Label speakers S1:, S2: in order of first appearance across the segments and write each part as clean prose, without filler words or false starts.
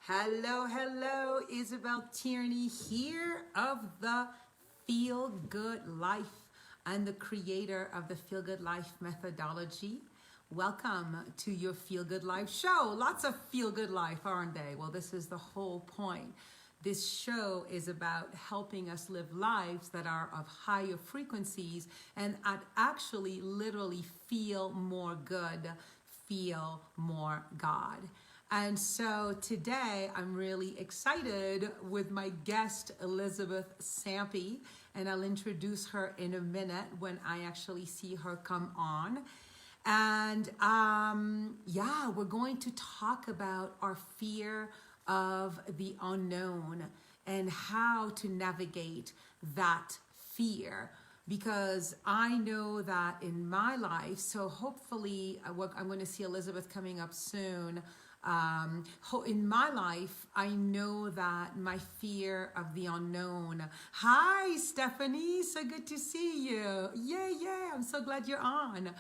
S1: Hello, hello, Isabelle Tierney here of the Feel Good Life and the creator of the Feel Good Life methodology. Welcome to your Feel Good Life show. Lots of Feel Good Life, aren't they? Well, this is the whole point. This show is about helping us live lives that are of higher frequencies and actually literally feel more good, feel more God. And so today I'm really excited with my guest, Elizabeth Sampe, and I'll introduce her in a minute when I actually see her come on. And yeah, we're going to talk about our fear of the unknown and how to navigate that fear. Because I know that in my life, so hopefully I'm going to see Elizabeth coming up soon. In my life, I know that my fear of the unknown. Hi, Stephanie. So good to see you. Yeah. I'm so glad you're on.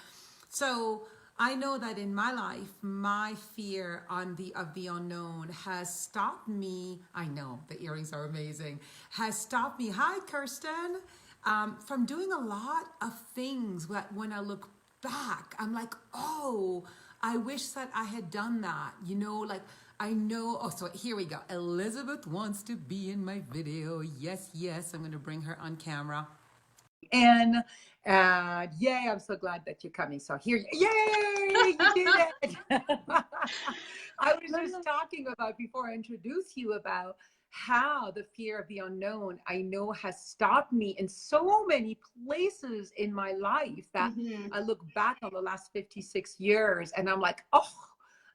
S1: So I know that in my life, my fear of the unknown has stopped me. I know the earrings are amazing. Has stopped me. Hi, Kirsten. From doing a lot of things that when I look back, I'm like, oh, I wish that I had done that. I know. Oh, so here we go. Elizabeth wants to be in my video. Yes. I'm going to bring her on camera. And yay, I'm so glad that you're coming. So here, yay, you did it. I was just talking about, before I introduce you, about how the fear of the unknown, I know, has stopped me in so many places in my life that I look back on the last 56 years and I'm like, oh,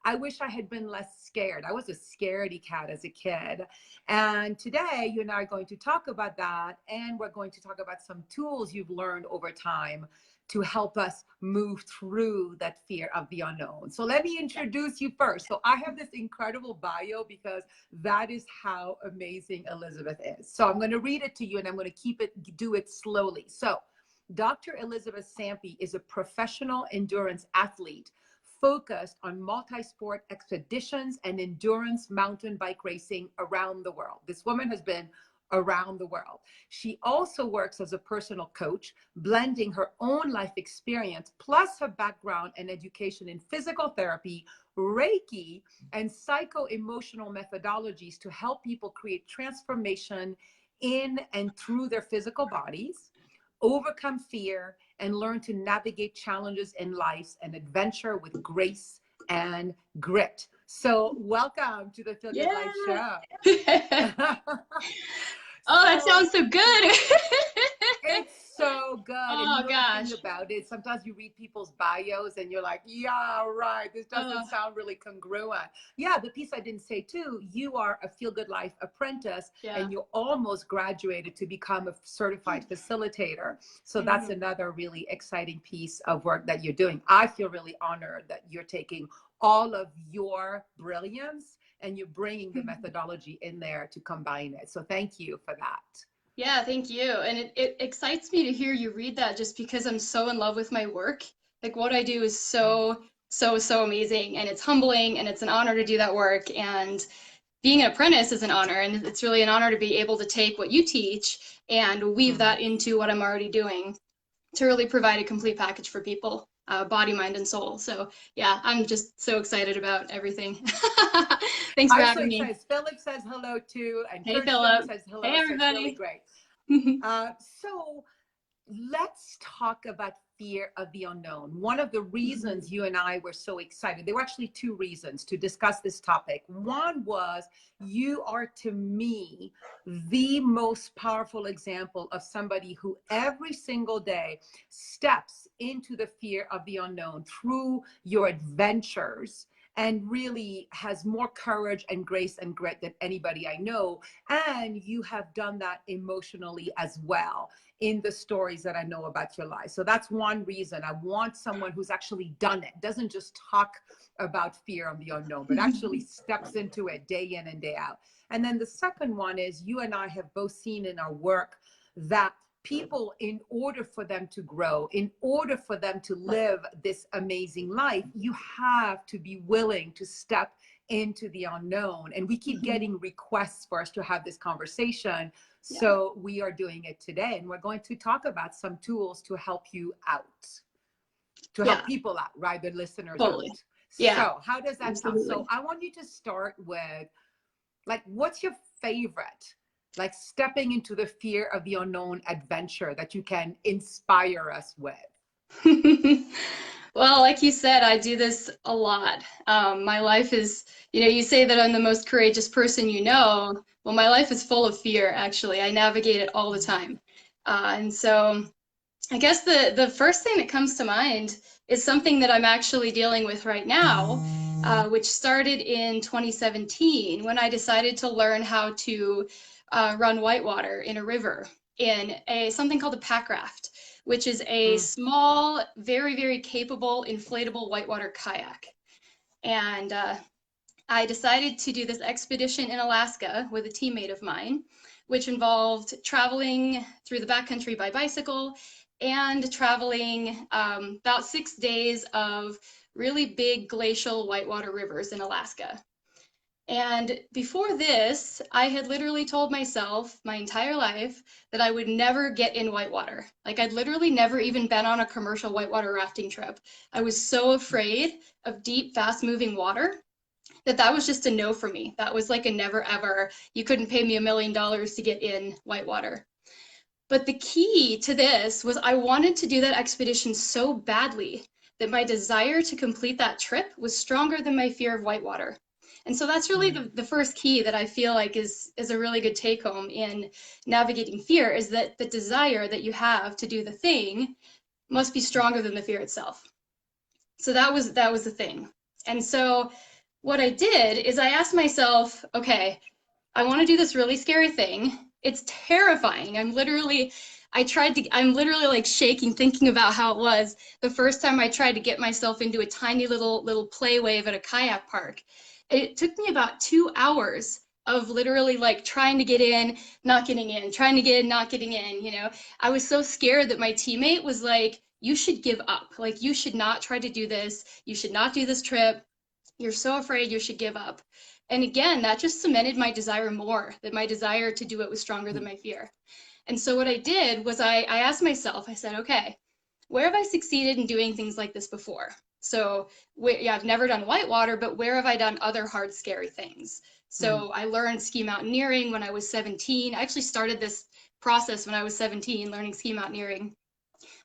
S1: I wish I had been less scared. I was a scaredy cat as a kid. And today, you and I are going to talk about that. And we're going to talk about some tools you've learned over time to help us move through that fear of the unknown. So let me introduce you first. So I have this incredible bio because that is how amazing Elizabeth is. So I'm going to read it to you and I'm going to do it slowly. So Dr. Elizabeth Sampe is a professional endurance athlete focused on multi-sport expeditions and endurance mountain bike racing around the world. This woman has been around the world. She also works as a personal coach, blending her own life experience plus her background and education in physical therapy, Reiki, and psycho-emotional methodologies to help people create transformation in and through their physical bodies, overcome fear, and learn to navigate challenges in life and adventure with grace and grit. So welcome to the Feel Good Life Show.
S2: Oh, that sounds so good.
S1: It's so good.
S2: Oh,
S1: and
S2: gosh.
S1: The thing about it, sometimes you read people's bios and you're like, yeah, right, this doesn't sound really congruent. Yeah, the piece I didn't say too, you are a Feel Good Life apprentice and you almost graduated to become a certified facilitator. So that's another really exciting piece of work that you're doing. I feel really honored that you're taking all of your brilliance and you're bringing the methodology in there to combine it. So thank you for that.
S2: Yeah, thank you. And it excites me to hear you read that just because I'm so in love with my work. Like what I do is so amazing, and it's humbling and it's an honor to do that work. And being an apprentice is an honor, and it's really an honor to be able to take what you teach and weave that into what I'm already doing to really provide a complete package for people. Body, mind, and soul. So yeah, I'm just so excited about everything. Thanks for having me.
S1: Philip says hello too, and
S2: hey, Philip
S1: says hello.
S2: Hey, everybody.
S1: So it's really great. So let's talk about fear of the unknown. One of the reasons you and I were so excited, there were actually two reasons to discuss this topic. One was you are, to me, the most powerful example of somebody who every single day steps into the fear of the unknown through your adventures and really has more courage and grace and grit than anybody I know. And you have done that emotionally as well in the stories that I know about your life. So that's one reason I want someone who's actually done it, doesn't just talk about fear of the unknown, but actually steps into it day in and day out. And then the second one is you and I have both seen in our work that people, in order for them to grow, in order for them to live this amazing life, you have to be willing to step into the unknown. And we keep getting requests for us to have this conversation.
S2: Yeah.
S1: So we are doing it today. And we're going to talk about some tools to help you out, to help people out, right? The listeners
S2: Totally.
S1: out.
S2: Yeah.
S1: So how does that sound?
S2: Absolutely.
S1: So I want you to start with, like, what's your favorite, like, stepping into the fear of the unknown adventure that you can inspire us with?
S2: Well, like you said, I do this a lot. My life is, you say that I'm the most courageous person you know. Well, my life is full of fear, actually. I navigate it all the time. And so I guess the first thing that comes to mind is something that I'm actually dealing with right now, which started in 2017 when I decided to learn how to run whitewater in a river in something called a pack raft, which is a small, very, very capable inflatable whitewater kayak. And I decided to do this expedition in Alaska with a teammate of mine, which involved traveling through the backcountry by bicycle and traveling about 6 days of really big glacial whitewater rivers in Alaska. And before this, I had literally told myself my entire life that I would never get in whitewater. Like, I'd literally never even been on a commercial whitewater rafting trip. I was so afraid of deep, fast-moving water that was just a no for me. That was like a never ever. You couldn't pay me $1 million to get in whitewater. But the key to this was I wanted to do that expedition so badly that my desire to complete that trip was stronger than my fear of whitewater. And so that's really the first key that I feel like is a really good take home in navigating fear, is that the desire that you have to do the thing must be stronger than the fear itself. So that was the thing. And so what I did is I asked myself, okay, I want to do this really scary thing. It's terrifying. I'm literally like shaking thinking about how it was the first time I tried to get myself into a tiny little play wave at a kayak park. It took me about 2 hours of literally like trying to get in, not getting in, trying to get in, not getting in. I was so scared that my teammate was like, you should give up. Like, you should not try to do this. You should not do this trip. You're so afraid, you should give up. And again, that just cemented my desire more, that my desire to do it was stronger than my fear. And so what I did was I asked myself, I said, okay, where have I succeeded in doing things like this before? So I've never done whitewater, but where have I done other hard, scary things? So I learned ski mountaineering when I was 17. I actually started this process when I was 17, learning ski mountaineering.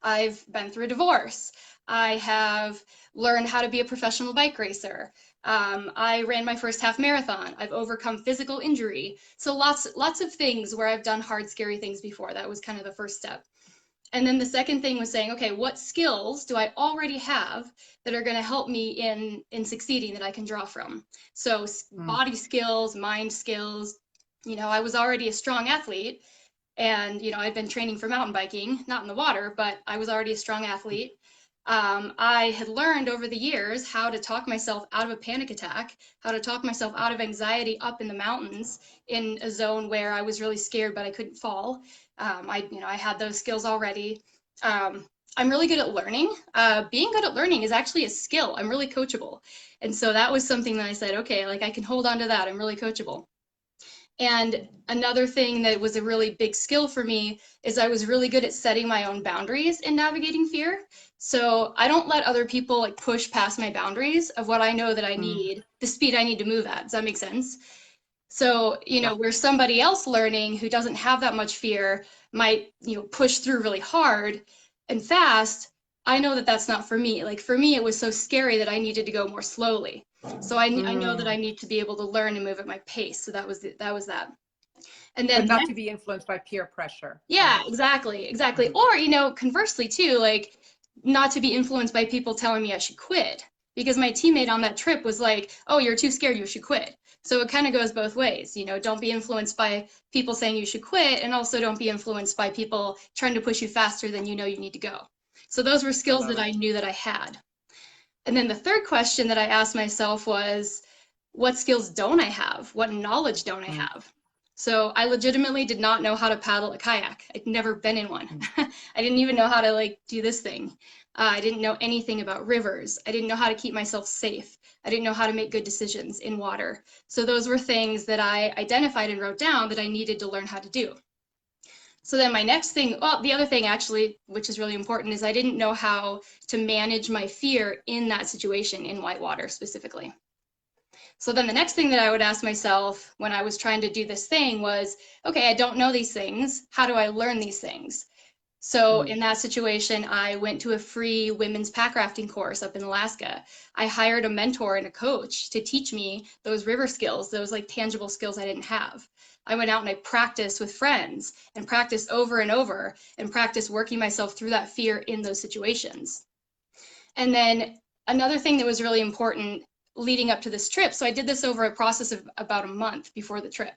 S2: I've been through a divorce. I have learned how to be a professional bike racer. I ran my first half marathon. I've overcome physical injury. So lots of things where I've done hard, scary things before. That was kind of the first step. And then the second thing was saying, okay, what skills do I already have that are going to help me in succeeding that I can draw from? So body skills, mind skills. I was already a strong athlete, and I'd been training for mountain biking, not in the water, but I was already a strong athlete. I had learned over the years how to talk myself out of a panic attack, how to talk myself out of anxiety up in the mountains in a zone where I was really scared, but I couldn't fall. I had those skills already. I'm really good at learning. Being good at learning is actually a skill. I'm really coachable. And so that was something that I said, okay, like I can hold on to that. I'm really coachable. And another thing that was a really big skill for me is I was really good at setting my own boundaries in navigating fear. So I don't let other people like push past my boundaries of what I know that I need, the speed I need to move at. Does that make sense? So, where somebody else learning who doesn't have that much fear might, push through really hard and fast, I know that that's not for me. Like, for me, it was so scary that I needed to go more slowly. So I know that I need to be able to learn and move at my pace. So that was that. And then
S1: but not to be influenced by peer pressure.
S2: Yeah, exactly. Or, conversely too, like not to be influenced by people telling me I should quit. Because my teammate on that trip was like, oh, you're too scared, you should quit. So it kind of goes both ways. Don't be influenced by people saying you should quit, and also don't be influenced by people trying to push you faster than you need to go. So those were skills that I knew that I had. And then the third question that I asked myself was, what skills don't I have? What knowledge don't I have? So I legitimately did not know how to paddle a kayak. I'd never been in one.
S1: Mm.
S2: I didn't even know how to like do this thing. I didn't know anything about rivers. I didn't know how to keep myself safe. I didn't know how to make good decisions in water. So those were things that I identified and wrote down that I needed to learn how to do. So then my next thing, well, the other thing actually, which is really important, is I didn't know how to manage my fear in that situation in whitewater specifically. So then the next thing that I would ask myself when I was trying to do this thing was, okay, I don't know these things. How do I learn these things? So
S1: Mm.
S2: in that situation, I went to a free women's pack rafting course up in Alaska. I hired a mentor and a coach to teach me those river skills, those like tangible skills I didn't have. I went out and I practiced with friends and practiced over and over and practiced working myself through that fear in those situations. And then another thing that was really important leading up to this trip, so I did this over a process of about a month before the trip,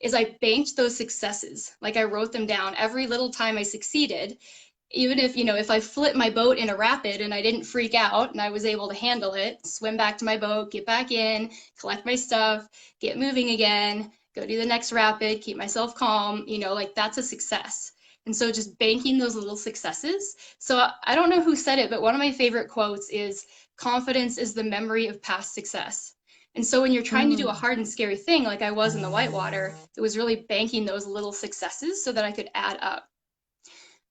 S2: is I banked those successes. Like I wrote them down every little time I succeeded. Even if, if I flipped my boat in a rapid and I didn't freak out and I was able to handle it, swim back to my boat, get back in, collect my stuff, get moving again, go do the next rapid, keep myself calm, like that's a success. And so just banking those little successes. So I don't know who said it, but one of my favorite quotes is confidence is the memory of past success. And so when you're trying to do a
S1: Mm.
S2: hard and scary thing, like I was in the whitewater, it was really banking those little successes so that I could add up.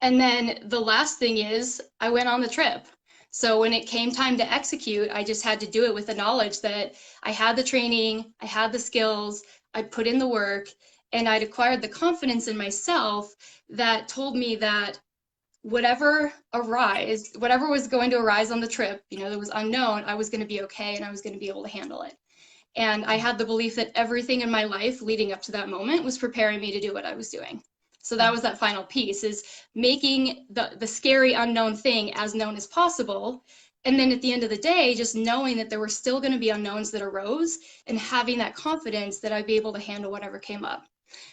S2: And then the last thing is I went on the trip. So when it came time to execute, I just had to do it with the knowledge that I had the training, I had the skills, I'd put in the work, and I'd acquired the confidence in myself that told me that whatever whatever was going to arise on the trip, that was unknown, I was going to be okay and I was going to be able to handle it. And I had the belief that everything in my life leading up to that moment was preparing me to do what I was doing. So that was that final piece, is making the scary unknown thing as known as possible. And then at the end of the day, just knowing that there were still going to be unknowns that arose and having that confidence that I'd be able to handle whatever came up.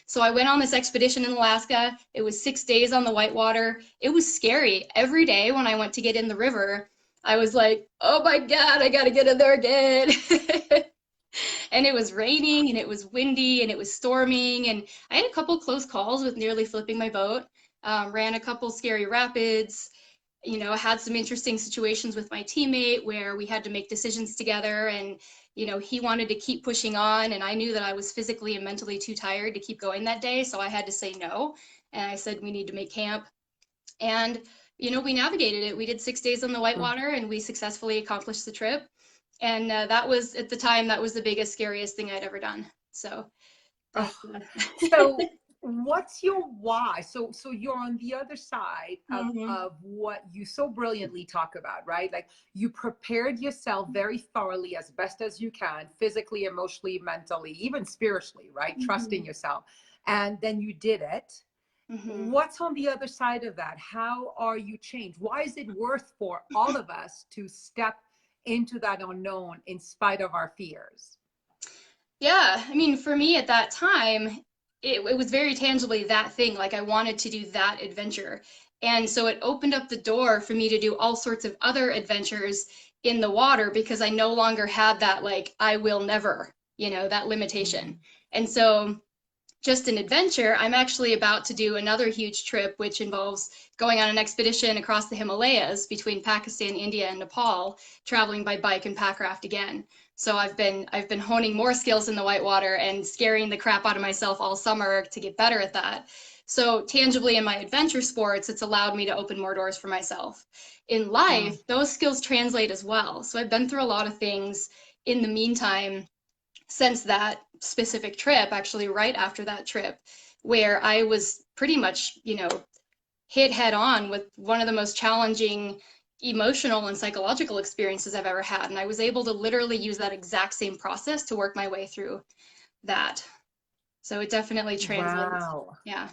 S2: So I went on this expedition in Alaska. It was 6 days on the whitewater. It was scary. Every day when I went to get in the river, I was like, oh my God, I got to get in there again. And it was raining and it was windy and it was storming. And I had a couple close calls with nearly flipping my boat, ran a couple scary rapids, had some interesting situations with my teammate where we had to make decisions together. And, he wanted to keep pushing on. And I knew that I was physically and mentally too tired to keep going that day. So I had to say no. And I said, we need to make camp. And, we navigated it. We did 6 days on the whitewater and we successfully accomplished the trip. And that was, at the time, that was the biggest, scariest thing I'd ever done. So that's
S1: So what's your why? So you're on the other side
S2: Mhm.
S1: of what you so brilliantly talk about, right? Like you prepared yourself very thoroughly as best as you can, physically, emotionally, mentally, even spiritually, right? Trusting
S2: Mhm.
S1: yourself. And then you did it.
S2: Mhm.
S1: What's on the other side of that? How are you changed? Why is it worth for all of us to step into that unknown in spite of our fears?
S2: Yeah, I mean, for me at that time, it was very tangibly that thing. Like I wanted to do that adventure. And so it opened up the door for me to do all sorts of other adventures in the water because I no longer had that, like, I will never, that limitation.
S1: Mhm.
S2: And so just an adventure, I'm actually about to do another huge trip, which involves going on an expedition across the Himalayas between Pakistan, India, and Nepal, traveling by bike and pack raft again. So I've been honing more skills in the whitewater and scaring the crap out of myself all summer to get better at that. So tangibly in my adventure sports, it's allowed me to open more doors for myself. In
S1: Mm.
S2: life, those skills translate as well. So I've been through a lot of things in the meantime since that specific trip, actually right after that trip, where I was pretty much, hit head on with one of the most challenging emotional and psychological experiences I've ever had. And I was able to literally use that exact same process to work my way through that. So it definitely translates.
S1: Wow.
S2: Yeah.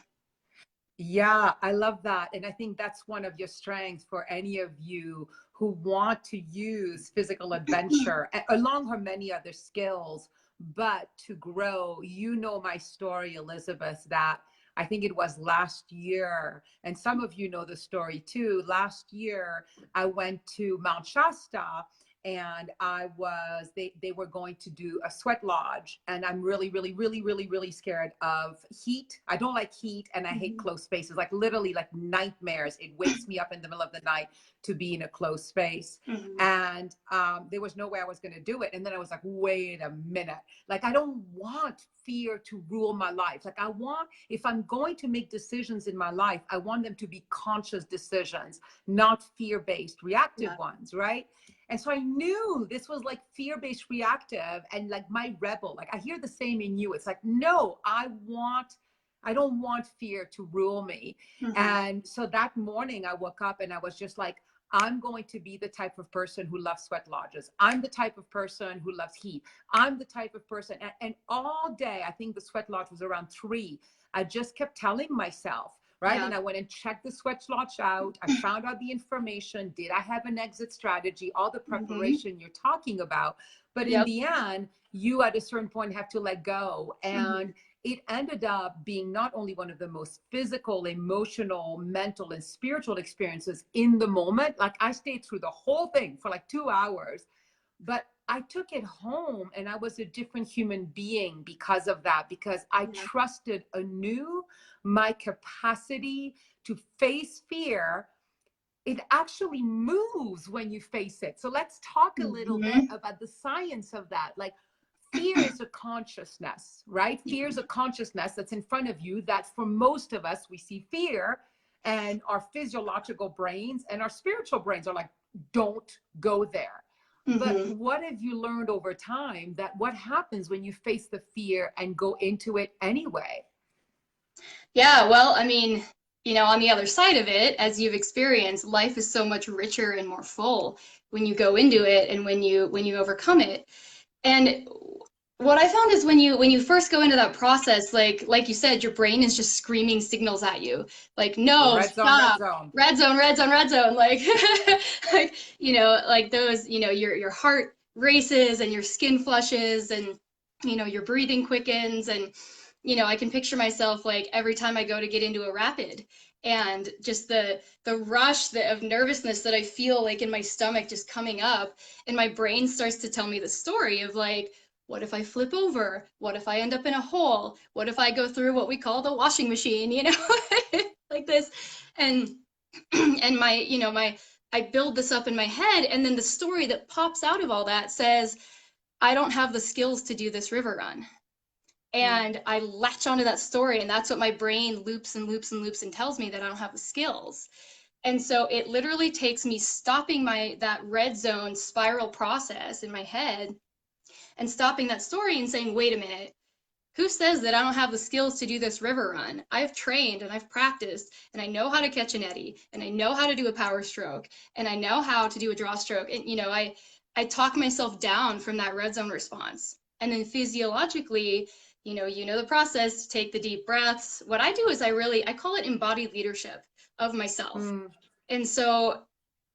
S1: Yeah, I love that. And I think that's one of your strengths for any of you who want to use physical adventure along with many other skills, but to grow. You know my story, Elizabeth, that I think it was last year, and some of you know the story too. Last year, I went to Mount Shasta and they were going to do a sweat lodge, and I'm really, really, really, really, really scared of heat. I don't like heat, and I hate closed spaces, like literally like nightmares. It wakes me up in the middle of the night to be in a closed space. And there was no way I was going to do it. And then I was like, wait a minute. Like, I don't want fear to rule my life. Like, I want, if I'm going to make decisions in my life, I want them to be conscious decisions, not fear-based, reactive ones, right? And so I knew this was like fear-based, reactive, and like my rebel. Like, I hear the same in you. It's like, no, I don't want fear to rule me. And so that morning I woke up and I was just like, I'm going to be the type of person who loves sweat lodges. I'm the type of person who loves heat. I'm the type of person, and all day, I think the sweat lodge was around 3. I just kept telling myself, right?
S2: Yeah.
S1: And I went and checked the sweat lodge out. I found out the information. Did I have an exit strategy? All the preparation you're talking about. But in the end, you at a certain point have to let go. And it ended up being not only one of the most physical, emotional, mental, and spiritual experiences in the moment. Like, I stayed through the whole thing for like 2 hours, but I took it home and I was a different human being because of that, because I trusted anew my capacity to face fear. It actually moves when you face it. So let's talk a little bit about the science of that. Like, fear is a consciousness, right? Fear is a consciousness that's in front of you, that for most of us, we see fear, and our physiological brains and our spiritual brains are like, don't go there. But what have you learned over time, that what happens when you face the fear and go into it anyway?
S2: Yeah, well, I mean, on the other side of it, as you've experienced, life is so much richer and more full when you go into it and when you overcome it. And what I found is when you first go into that process, like you said, your brain is just screaming signals at you, like, no,
S1: Red zone, red
S2: stop,
S1: zone.
S2: red zone, red zone, red zone, like like like those, your heart races and your skin flushes, and your breathing quickens, and I can picture myself, like, every time I go to get into a rapid, and just the rush of nervousness that I feel, like, in my stomach just coming up, and my brain starts to tell me the story of, like, what if I flip over? What if I end up in a hole? What if I go through what we call the washing machine, like this? And and I build this up in my head, and then the story that pops out of all that says, I don't have the skills to do this river run. And I latch onto that story, and that's what my brain loops and loops and loops and tells me, that I don't have the skills. And so it literally takes me stopping that red zone spiral process in my head, and stopping that story and saying, wait a minute, who says that I don't have the skills to do this river run? I've trained and I've practiced, and I know how to catch an eddy, and I know how to do a power stroke, and I know how to do a draw stroke. And I talk myself down from that red zone response. And then physiologically, the process, take the deep breaths. What I do is I call it embodied leadership of myself. And so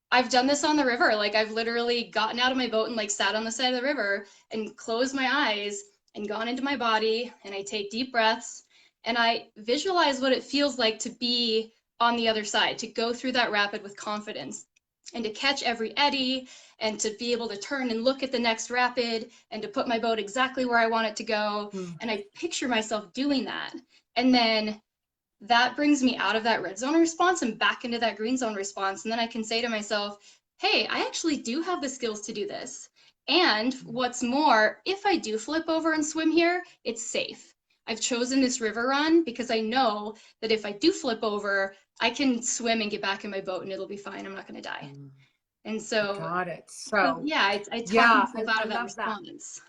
S2: I've done this on the river. Like, I've literally gotten out of my boat and, like, sat on the side of the river and closed my eyes and gone into my body, and I take deep breaths, and I visualize what it feels like to be on the other side, to go through that rapid with confidence, and to catch every eddy, and to be able to turn and look at the next rapid, and to put my boat exactly where I want it to go. And I picture myself doing that. And then that brings me out of that red zone response and back into that green zone response. And then I can say to myself, hey, I actually do have the skills to do this. And what's more, if I do flip over and swim here, it's safe. I've chosen this river run because I know that if I do flip over, I can swim and get back in my boat, and it'll be fine. I'm not going to die. And so,
S1: Got it. So
S2: yeah, I talk myself out of that response.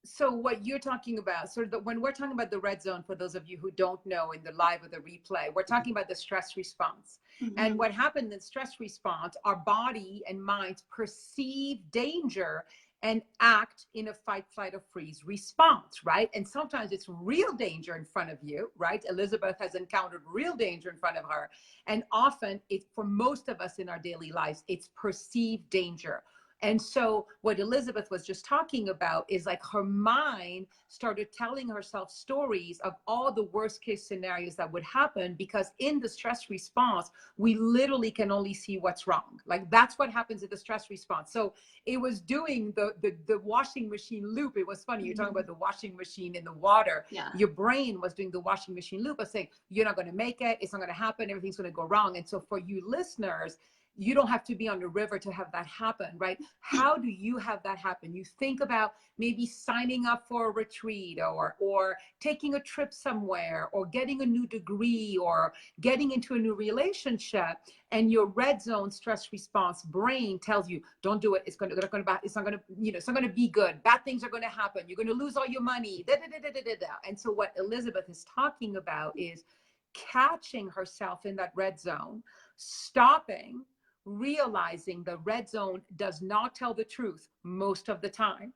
S1: So what you're talking about, when we're talking about the red zone, for those of you who don't know, in the live or the replay, we're talking about the stress response. And what happened in stress response, our body and minds perceive danger and act in a fight, flight, or freeze response, right? And sometimes it's real danger in front of you, right? Elizabeth has encountered real danger in front of her. And often, for most of us in our daily lives, it's perceived danger. And so what Elizabeth was just talking about is like her mind started telling herself stories of all the worst case scenarios that would happen, because in the stress response, we literally can only see what's wrong. Like that's what happens in the stress response. So it was doing the washing machine loop. It was funny. You're talking about the washing machine in the water.
S2: Yeah.
S1: Your brain was doing the washing machine loop of saying, you're not going to make it. It's not going to happen. Everything's going to go wrong. And so for you listeners, you don't have to be on the river to have that happen, right? How do you have that happen? You think about maybe signing up for a retreat, or taking a trip somewhere, or getting a new degree, or getting into a new relationship, and your red zone stress response brain tells you, don't do it. It's not going to be good. Bad things are going to happen. You're going to lose all your money. Da, da, da, da, da, da. And so what Elizabeth is talking about is catching herself in that red zone, stopping, realizing the red zone does not tell the truth most of the time,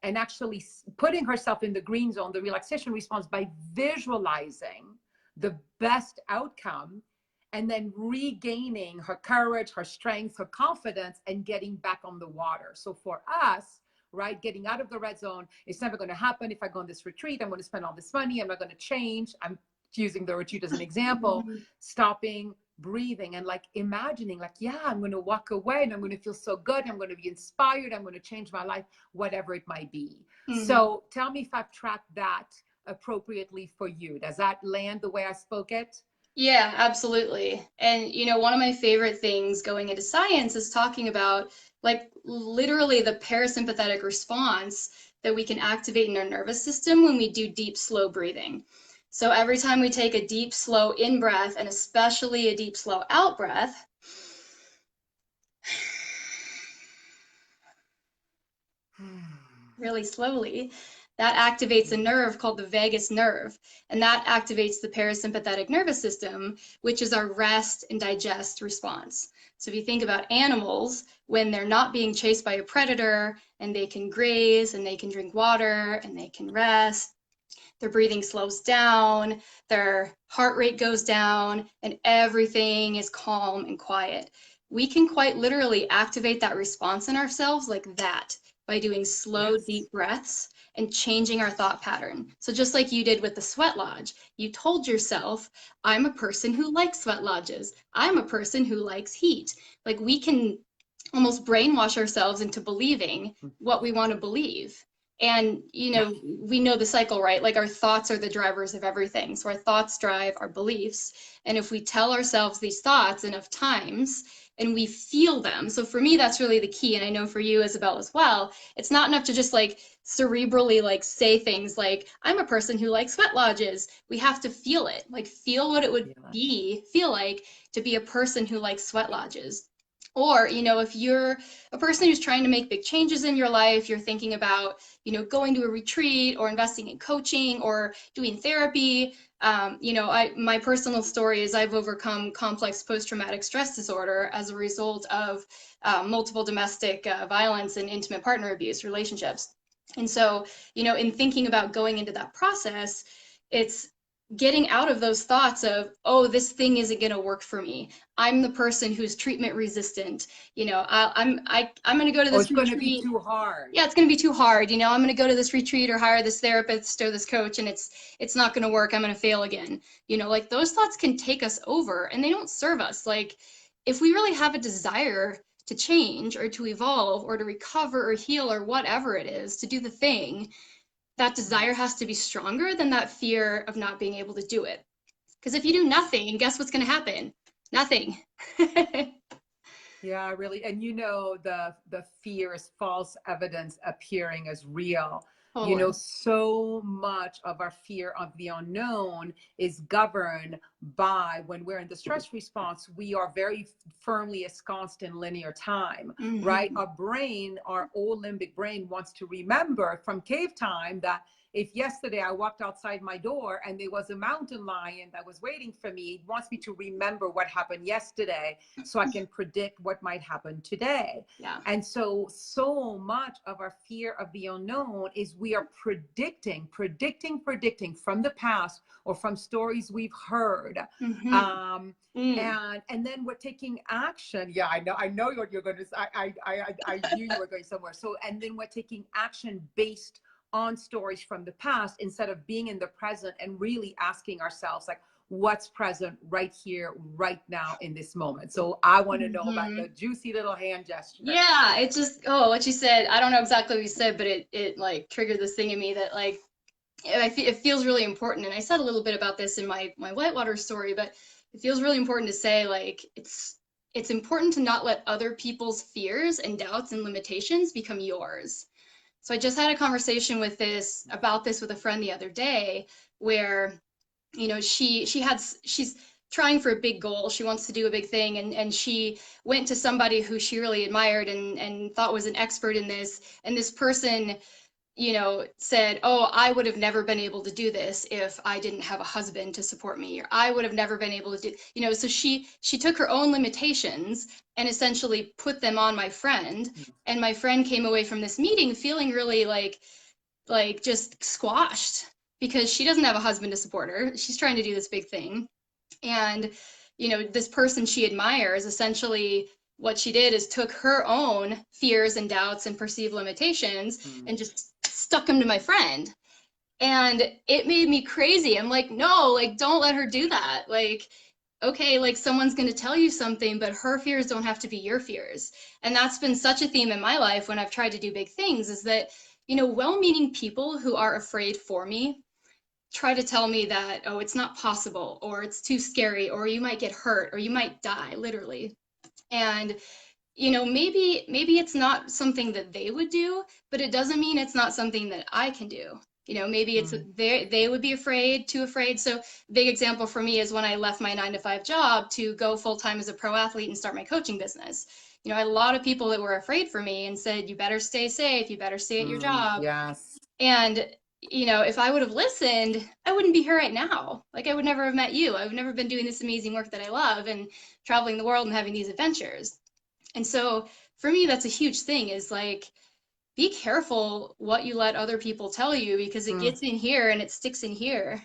S1: and actually putting herself in the green zone, the relaxation response, by visualizing the best outcome, and then regaining her courage, her strength, her confidence, and getting back on the water. So for us, right, getting out of the red zone, it's never going to happen. If I go on this retreat, I'm going to spend all this money. I'm not going to change. I'm using the retreat as an example. Stopping, breathing, and like imagining, like, yeah, I'm going to walk away and I'm going to feel so good. I'm going to be inspired. I'm going to change my life, whatever it might be. So tell me if I've tracked that appropriately for you. Does that land the way I spoke it?
S2: Yeah, absolutely. And one of my favorite things going into science is talking about like literally the parasympathetic response that we can activate in our nervous system when we do deep, slow breathing. So every time we take a deep, slow in breath, and especially a deep, slow out breath, really slowly, that activates a nerve called the vagus nerve, and that activates the parasympathetic nervous system, which is our rest and digest response. So if you think about animals, when they're not being chased by a predator, and they can graze, and they can drink water, and they can rest, their breathing slows down, their heart rate goes down, and everything is calm and quiet. We can quite literally activate that response in ourselves like that by doing slow, deep breaths and changing our thought pattern. So just like you did with the sweat lodge, you told yourself, I'm a person who likes sweat lodges. I'm a person who likes heat. Like we can almost brainwash ourselves into believing what we want to believe. And, we know the cycle, right? Like our thoughts are the drivers of everything. So our thoughts drive our beliefs. And if we tell ourselves these thoughts enough times and we feel them. So for me, that's really the key. And I know for you, Isabelle, as well, it's not enough to just like cerebrally like say things like, I'm a person who likes sweat lodges. We have to feel it, like feel what it would feel like to be a person who likes sweat lodges. Or, if you're a person who's trying to make big changes in your life, you're thinking about, going to a retreat or investing in coaching or doing therapy. My personal story is I've overcome complex post-traumatic stress disorder as a result of multiple domestic violence and intimate partner abuse relationships. And so, in thinking about going into that process, it's getting out of those thoughts of, oh, this thing isn't going to work for me. I'm the person who's treatment resistant. I'm going to go to this retreat.
S1: It's going to be too hard.
S2: Yeah, it's going to be too hard. I'm going to go to this retreat or hire this therapist or this coach, and it's not going to work. I'm going to fail again. Like those thoughts can take us over, and they don't serve us. Like if we really have a desire to change or to evolve or to recover or heal or whatever it is, to do the thing, that desire has to be stronger than that fear of not being able to do it. Because if you do nothing, guess what's going to happen? Nothing.
S1: Yeah, really. And the fear is false evidence appearing as real.
S2: Totally.
S1: So much of our fear of the unknown is governed by, when we're in the stress response, we are very firmly ensconced in linear time, right? Our brain, our old limbic brain, wants to remember from cave time that if yesterday I walked outside my door and there was a mountain lion that was waiting for me, it wants me to remember what happened yesterday so I can predict what might happen today.
S2: Yeah.
S1: And so much of our fear of the unknown is we are predicting from the past or from stories we've heard. And then we're taking action. Yeah, I know what you're going to say. I knew you were going somewhere. So, and then we're taking action based on stories from the past instead of being in the present and really asking ourselves, like, what's present right here, right now in this moment. So I want to know about the juicy little hand gesture.
S2: Yeah, it just, what you said, I don't know exactly what you said, but it like triggered this thing in me that like, it feels really important. And I said a little bit about this in my whitewater story, but it feels really important to say, like, it's important to not let other people's fears and doubts and limitations become yours. So I just had a conversation about this with a friend the other day where, you know, she's trying for a big goal. She wants to do a big thing. And she went to somebody who she really admired and thought was an expert in this. And this person, you know, said, oh, I would have never been able to do this if I didn't have a husband to support me, or I would have never been able to do, you know, so she took her own limitations and essentially put them on my friend. And my friend came away from this meeting feeling really like just squashed because she doesn't have a husband to support her. She's trying to do this big thing. And, you know, this person she admires, essentially what she did is took her own fears and doubts and perceived limitations and just stuck them to my friend. And it made me crazy. I'm like, no, like, don't let her do that. Like, okay, like someone's going to tell you something, but her fears don't have to be your fears. And that's been such a theme in my life when I've tried to do big things, is that, you know, well-meaning people who are afraid for me try to tell me that, oh, it's not possible, or it's too scary, or you might get hurt, or you might die, literally. And, you know, maybe it's not something that they would do, but it doesn't mean it's not something that I can do. You know, maybe it's they would be too afraid. So big example for me is when I left my 9-to-5 job to go full-time as a pro athlete and start my coaching business. You know, I had a lot of people that were afraid for me and said, you better stay safe, you better stay at your job.
S1: Yes.
S2: And, you know, if I would have listened, I wouldn't be here right now. Like, I would never have met you. I would never been doing this amazing work that I love and traveling the world and having these adventures. And so for me, that's a huge thing, is like, be careful what you let other people tell you, because it gets in here and it sticks in here.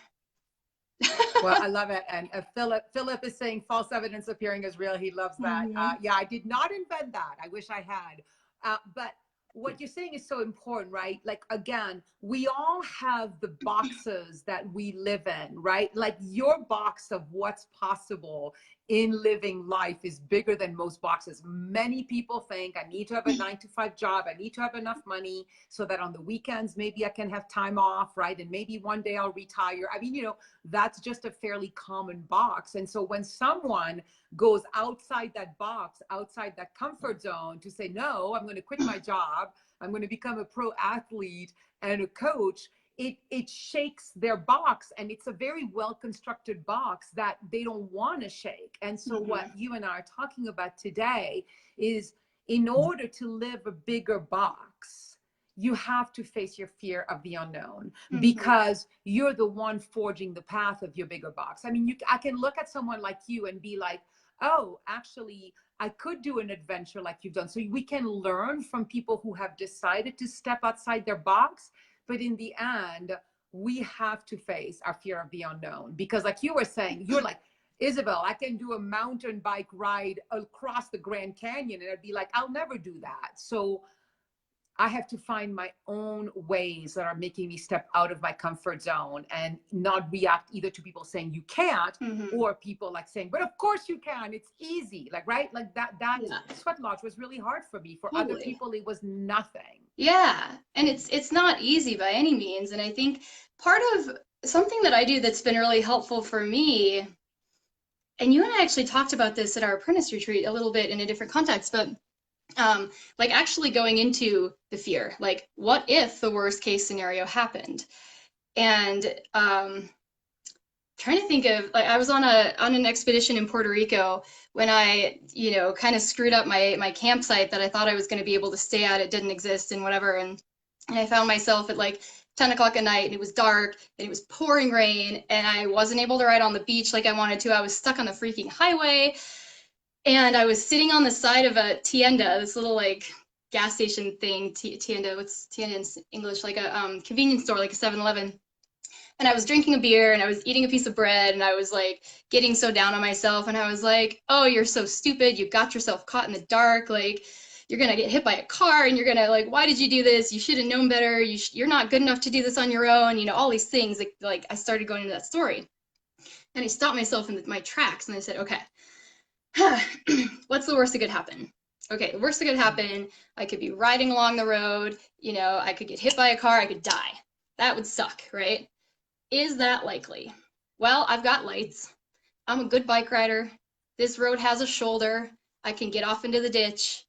S1: Well, I love it. And Philip is saying false evidence appearing as real. He loves that. Yeah, I did not invent that. I wish I had. But what you're saying is so important, right? Like, again, we all have the boxes that we live in, right? Like, your box of what's possible in living life is bigger than most boxes. Many people think, I need to have a 9-to-5 job. I need to have enough money so that on the weekends, maybe I can have time off, right? And maybe one day I'll retire. I mean, you know, that's just a fairly common box. And so when someone goes outside that box, outside that comfort zone to say, no, I'm going to quit my job, I'm going to become a pro athlete and a coach, it shakes their box, and it's a very well constructed box that they don't want to shake. And so what you and I are talking about today is, in order to live a bigger box, you have to face your fear of the unknown, because you're the one forging the path of your bigger box. I mean, I can look at someone like you and be like, oh, actually, I could do an adventure like you've done. So we can learn from people who have decided to step outside their box. But in the end, we have to face our fear of the unknown, because like you were saying, you're like, Isabelle, I can do a mountain bike ride across the Grand Canyon. And I'd be like, I'll never do that. So I have to find my own ways that are making me step out of my comfort zone and not react either to people saying you can't, or people like saying, but of course you can, it's easy. Like, right? Like that sweat lodge was really hard for me. For other people, it was nothing.
S2: Yeah. And it's not easy by any means. And I think part of something that I do that's been really helpful for me, and you and I actually talked about this at our apprentice retreat a little bit in a different context, but like actually going into the fear, like, what if the worst case scenario happened? And trying to think of, like, I was on an expedition in Puerto Rico when I, you know, kind of screwed up my campsite that I thought I was going to be able to stay at. It didn't exist and whatever. And I found myself at like 10 o'clock at night and it was dark and it was pouring rain and I wasn't able to ride on the beach like I wanted to. I was stuck on the freaking highway and I was sitting on the side of a tienda, this little like gas station thing. Tienda, what's tienda in English? Like a convenience store, like a 7-Eleven. And I was drinking a beer and I was eating a piece of bread and I was like getting so down on myself and I was like, oh, you're so stupid. You got yourself caught in the dark. Like, you're going to get hit by a car and you're going to like, why did you do this? You should have known better. You're not good enough to do this on your own. You know, all these things. Like I started going into that story and I stopped myself in my tracks and I said, okay, what's the worst that could happen? Okay, the worst that could happen, I could be riding along the road, you know, I could get hit by a car, I could die. That would suck, right? Is that likely? Well, I've got lights. I'm a good bike rider. This road has a shoulder. I can get off into the ditch.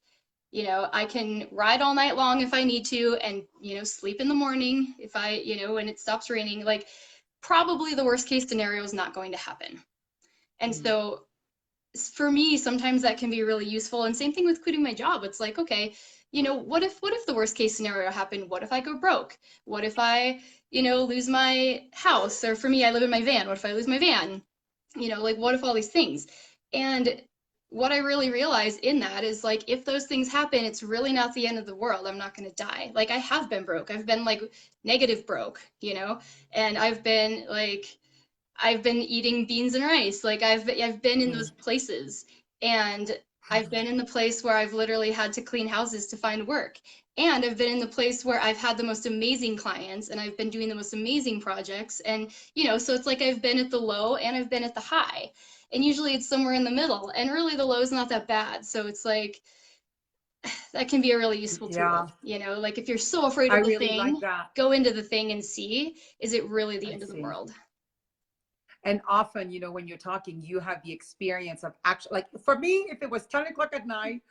S2: You know, I can ride all night long if I need to and, you know, sleep in the morning if I, you know, when it stops raining. Like, probably the worst case scenario is not going to happen. And so for me, sometimes that can be really useful. And same thing with quitting my job. It's like, okay, you know, what if the worst case scenario happened? What if I go broke? What if I, you know, lose my house? Or for me, I live in my van. What if I lose my van? You know, like what if all these things? And what I really realized in that is like, if those things happen, it's really not the end of the world. I'm not going to die. Like I have been broke. I've been like negative broke, you know, and I've been eating beans and rice. Like I've been in those places and I've been in the place where I've literally had to clean houses to find work. And I've been in the place where I've had the most amazing clients and I've been doing the most amazing projects. And, you know, so it's like I've been at the low and I've been at the high. And usually it's somewhere in the middle. And really the low is not that bad. So it's like, that can be a really useful tool, you know, like if you're so afraid
S1: I
S2: of the
S1: really like
S2: thing,
S1: that.
S2: go into the thing and see, is it really the
S1: I
S2: end of the
S1: see.
S2: world?
S1: And often, you know, when you're talking, you have the experience of actually, like for me, if it was 10 o'clock at night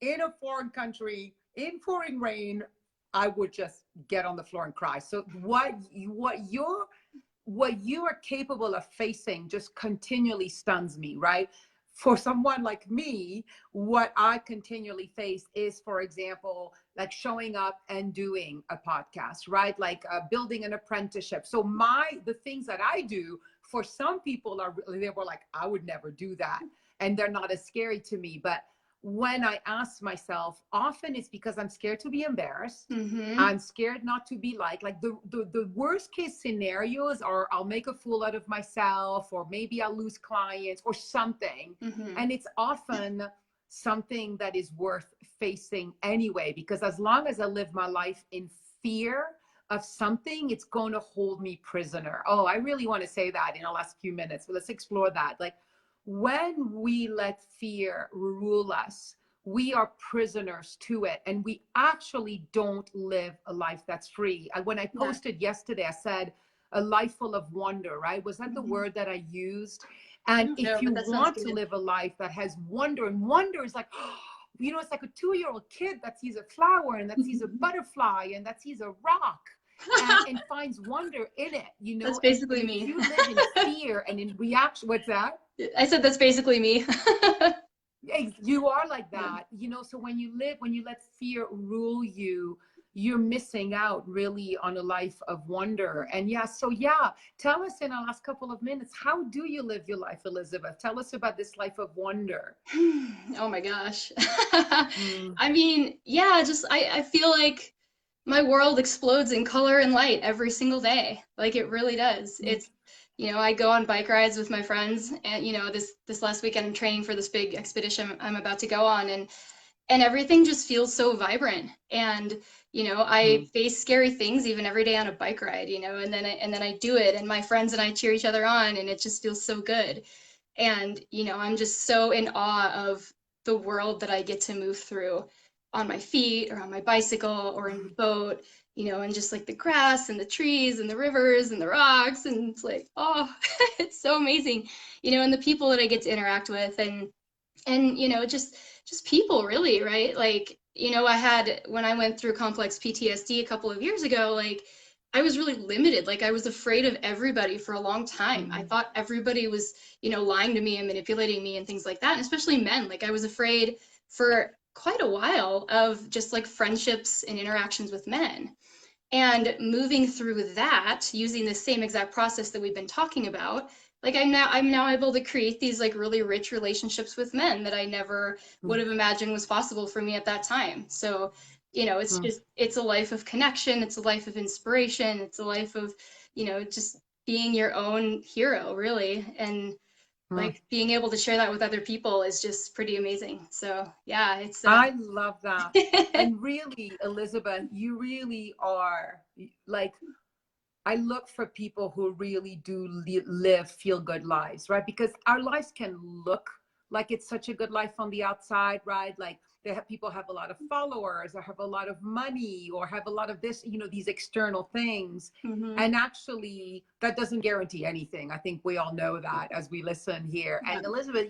S1: in a foreign country, in pouring rain, I would just get on the floor and cry. So what you are capable of facing just continually stuns me, right? For someone like me, what I continually face is, for example, like showing up and doing a podcast, right? Like building an apprenticeship. So the things that I do, for some people they were like, I would never do that. And they're not as scary to me. But when I ask myself, often it's because I'm scared to be embarrassed. I'm scared not to be like the worst case scenarios are I'll make a fool out of myself, or maybe I'll lose clients or something. And it's often something that is worth facing anyway, because as long as I live my life in fear of something, it's going to hold me prisoner. Oh, I really want to say that in the last few minutes, but let's explore that. Like, when we let fear rule us, we are prisoners to it, and we actually don't live a life that's free. When I posted yesterday, I said a life full of wonder, right? Was that the word that I used? And if you want to live a life that has wonder, and wonder is like, you know, it's like a 2-year-old kid that sees a flower and that sees a butterfly and that sees a rock. And finds wonder in it, you know.
S2: That's basically me.
S1: If you live in fear and in reaction, what's that?
S2: I said that's basically me.
S1: You are like that, you know. So when you let fear rule you, you're missing out really on a life of wonder. And tell us in our last couple of minutes, how do you live your life, Elizabeth? Tell us about this life of wonder.
S2: Oh my gosh. I mean, I feel like my world explodes in color and light every single day. Like it really does. It's, you know, I go on bike rides with my friends, and, you know, this last weekend I'm training for this big expedition I'm about to go on, and everything just feels so vibrant. And, you know, I face scary things even every day on a bike ride, you know, and then I do it, and my friends and I cheer each other on, and it just feels so good. And, you know, I'm just so in awe of the world that I get to move through on my feet or on my bicycle or in the boat, you know, and just like the grass and the trees and the rivers and the rocks. And it's like, oh, it's so amazing, you know, and the people that I get to interact with, and, you know, just people really, right? Like, you know, when I went through complex PTSD a couple of years ago, like I was really limited. Like I was afraid of everybody for a long time. I thought everybody was, you know, lying to me and manipulating me and things like that. And especially men. Like I was afraid for quite a while of just like friendships and interactions with men. And moving through that, using the same exact process that we've been talking about, like I'm now able to create these like really rich relationships with men that I never would have imagined was possible for me at that time. So, it's
S1: Mm.
S2: just it's a life of connection, it's a life of inspiration, it's a life of, just being your own hero, really. And
S1: Mm.
S2: like being able to share that with other people is just pretty amazing. So, yeah, it's
S1: I love that. And really, Elizabeth, you really are like, I look for people who really do live feel good lives, right? Because our lives can look like it's such a good life on the outside, right? Like people have a lot of followers or have a lot of money or have a lot of this, these external things.
S2: Mhm.
S1: And actually, that doesn't guarantee anything. I think we all know that as we listen here.
S2: Yeah.
S1: And Elizabeth,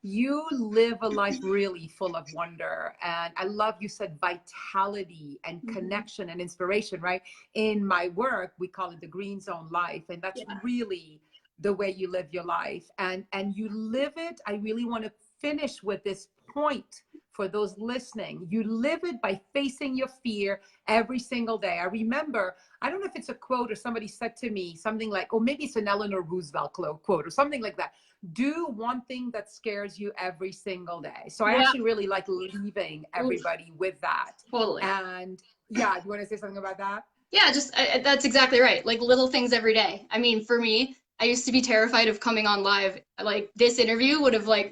S1: you live a life really full of wonder. And I love you said vitality and
S2: Mhm.
S1: connection and inspiration, right? In my work, we call it the green zone life. And that's
S2: Yeah.
S1: really the way you live your life. And you live it. I really want to finish with this point for those listening. You live it by facing your fear every single day. I remember, I don't know if it's a quote or somebody said to me something like, or maybe it's an Eleanor Roosevelt quote or something like that. Do one thing that scares you every single day. So I
S2: Yeah.
S1: actually really like leaving
S2: Oof,
S1: everybody with that.
S2: totally.
S1: And yeah, you want to say something about that?
S2: Yeah, just that's exactly right. Like little things every day. I mean, for me, I used to be terrified of coming on live. Like this interview would have like,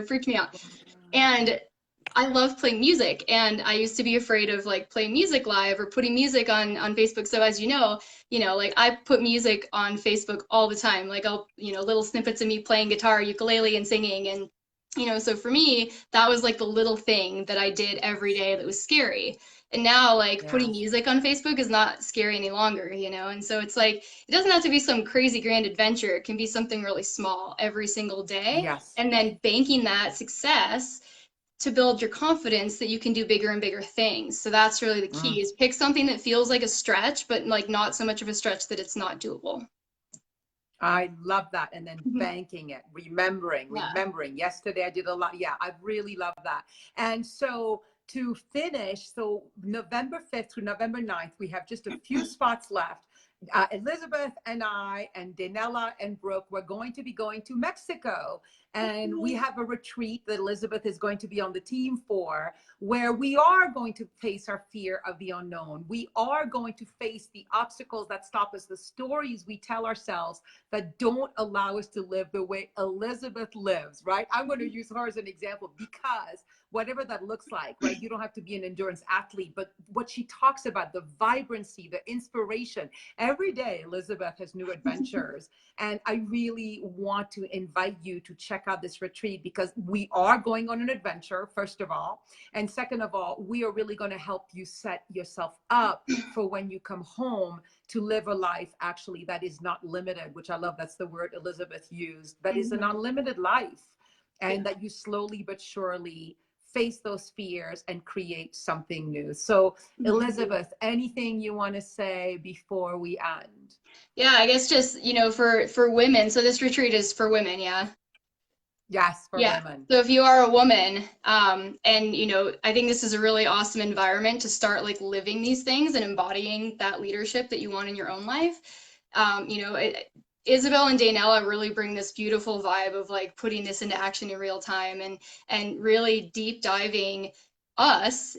S2: freaked me out. And I love playing music, and I used to be afraid of like playing music live or putting music on Facebook. So as like I put music on Facebook all the time. Like I'll, little snippets of me playing guitar, ukulele, and singing, and so for me, that was like the little thing that I did every day that was scary. And now, like putting
S1: Yes.
S2: music on Facebook is not scary any longer. And so it's like it doesn't have to be some crazy grand adventure. It can be something really small every single day,
S1: Yes.
S2: and then banking that success to build your confidence that you can do bigger and bigger things. So that's really the
S1: Mm.
S2: key is pick something that feels like a stretch, but like not so much of a stretch that it's not doable.
S1: I love that. And then
S2: Mhm.
S1: banking it, remembering,
S2: Yeah.
S1: remembering. Yesterday I did a lot. Yeah, I really love that. And so to finish, so November 5th through November 9th, we have just a few spots left. Elizabeth and I and Danella and Brooke, we're going to be going to Mexico. And we have a retreat that Elizabeth is going to be on the team for, where we are going to face our fear of the unknown. We are going to face the obstacles that stop us, the stories we tell ourselves that don't allow us to live the way Elizabeth lives, right? I'm going to use her as an example because whatever that looks like, right? You don't have to be an endurance athlete, but what she talks about, the vibrancy, the inspiration. Every day, Elizabeth has new adventures. And I really want to invite you to check out this retreat because we are going on an adventure, first of all. And second of all, we are really going to help you set yourself up for when you come home to live a life actually that is not limited, which I love. That's the word Elizabeth used. That is an
S2: Mhm.
S1: unlimited life.
S2: Yeah.
S1: And that you slowly but surely face those fears and create something new. So,
S2: Mhm.
S1: Elizabeth, anything you want to say before we end?
S2: Yeah, I guess just, for women. So this retreat is for women, yeah.
S1: Yes, for
S2: Yeah.
S1: women.
S2: So if you are a woman, and I think this is a really awesome environment to start like living these things and embodying that leadership that you want in your own life. Isabel and Danella really bring this beautiful vibe of like putting this into action in real time and really deep diving us,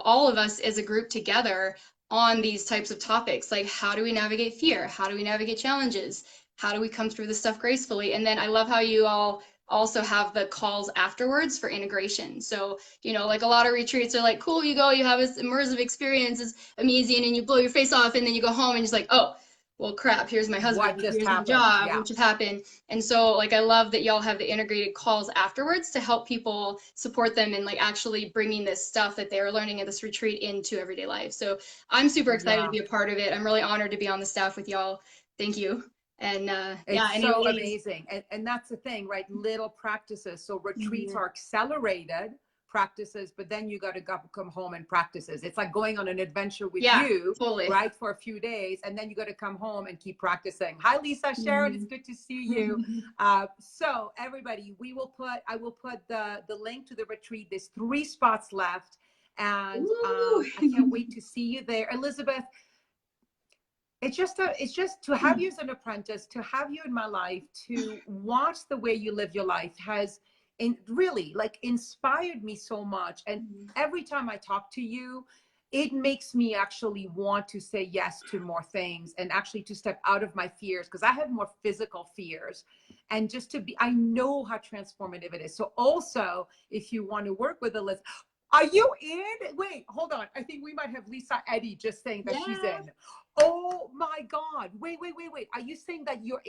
S2: all of us as a group together on these types of topics. Like how do we navigate fear? How do we navigate challenges? How do we come through this stuff gracefully? And then I love how you all also have the calls afterwards for integration. So, like a lot of retreats are like, cool, you go, you have this immersive experience, it's amazing, and you blow your face off, and then you go home and it's like, oh, well, crap, here's my
S1: What
S2: husband,
S1: just
S2: here's my
S1: happened?
S2: job,
S1: Yeah.
S2: what just happened. And so, like, I love that y'all have the integrated calls afterwards to help people support them in like actually bringing this stuff that they're learning at this retreat into everyday life. So I'm super excited to
S1: Yeah.
S2: be a part of it. I'm really honored to be on the staff with y'all. Thank you. And yeah,
S1: It's
S2: any
S1: so
S2: ladies.
S1: amazing. And that's the thing, right? Little practices. So retreats
S2: Mhm.
S1: are accelerated practices, but then you got to come home and practices. It's like going on an adventure with
S2: Yeah,
S1: you,
S2: totally.
S1: right? For a few days, and then you got to come home and keep practicing. Hi, Lisa, Sharon. It's
S2: Mhm.
S1: good to see you. So everybody, I will put the link to the retreat. There's 3 spots left. And
S2: Ooh.
S1: I can't wait to see you there. Elizabeth, it's just to have you as an apprentice, to have you in my life, to watch the way you live your life has really like inspired me so much. And every time I talk to you, it makes me actually want to say yes to more things and actually to step out of my fears, because I have more physical fears. And just to be, I know how transformative it is. So also, if you want to work with Elizabeth, are you in? Wait, hold on. I think we might have Lisa Eddy just saying that she's in. Oh my God. Wait. Are you saying that you're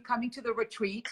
S1: coming to the retreat?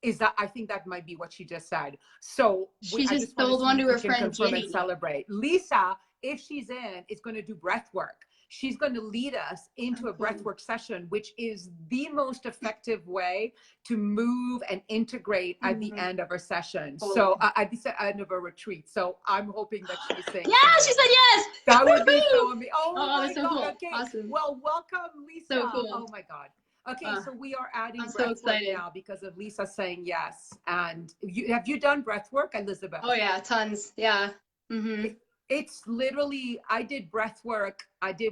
S1: Is that, I think that might be what she just said. So
S2: She
S1: I
S2: just
S1: just want to
S2: sold
S1: see
S2: one
S1: if
S2: to
S1: we
S2: her
S1: can
S2: friend
S1: confirm and
S2: Ginny.
S1: celebrate. Lisa, if she's in, is going to do breath work. She's going to lead us into a breathwork session, which is the most effective way to move and integrate at the end of our session. So at the end of a retreat. So I'm hoping that she's saying
S2: she said yes.
S1: that would be so amazing. Oh my
S2: that's so
S1: God.
S2: cool.
S1: Okay.
S2: Awesome.
S1: Well, welcome, Lisa.
S2: So cool.
S1: Oh my God. Okay, so we are adding
S2: I'm so
S1: breathwork
S2: excited
S1: now because of Lisa saying yes. And have you done breathwork, Elizabeth?
S2: Oh yeah, tons. Yeah.
S1: It's literally, I did breath work.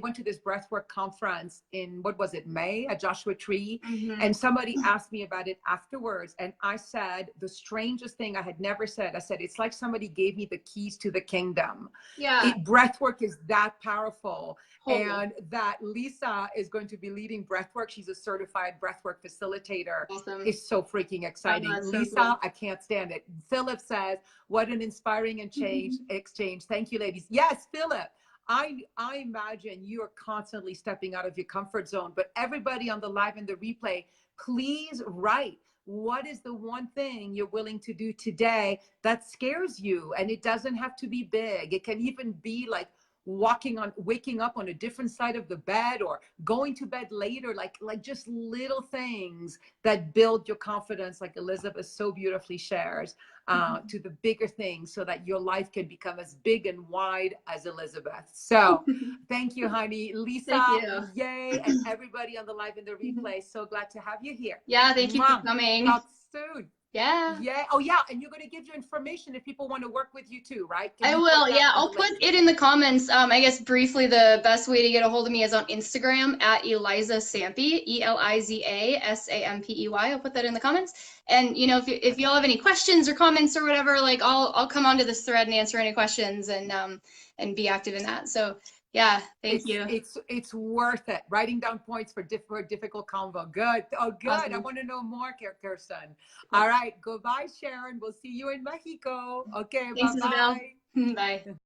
S1: Went to this breathwork conference in, what was it, May at Joshua Tree. And somebody asked me about it afterwards. And I said, the strangest thing I had never said, I said, it's like somebody gave me the keys to the kingdom.
S2: Yeah.
S1: Breathwork is that powerful. And that Lisa is going to be leading breathwork. She's a certified breathwork facilitator.
S2: Awesome.
S1: It's so freaking exciting. Lisa, so cool. I can't stand it. Philip says, what an inspiring and exchange. Thank you, ladies. Yes, Philip. I imagine you are constantly stepping out of your comfort zone, but everybody on the live and the replay, please write. What is the one thing you're willing to do today that scares you? And it doesn't have to be big. It can even be like waking up on a different side of the bed or going to bed later, like just little things that build your confidence, like Elizabeth so beautifully shares, to the bigger things so that your life can become as big and wide as Elizabeth. So thank you, honey. Lisa, yay, and everybody on the live and the replay. So glad to have you here.
S2: Yeah, thank you for coming.
S1: Talk soon.
S2: Yeah.
S1: Oh yeah, and you're going to give your information if people want to work with you too, right?
S2: I will. Yeah, I'll put it in the comments. I guess briefly, the best way to get a hold of me is on Instagram at Eliza Sampey, ELIZASAMPEY. I'll put that in the comments. And you know, if y'all have any questions or comments or whatever, like I'll come onto this thread and answer any questions and be active in that. So yeah, thank you.
S1: It's worth it. Writing down points for difficult convo. Good. Oh, good. Awesome. I want to know more, Kirsten. All right. Goodbye, Sharon. We'll see you in Mexico. Okay.
S2: Thanks,
S1: Bye-bye.
S2: Isabelle. Bye.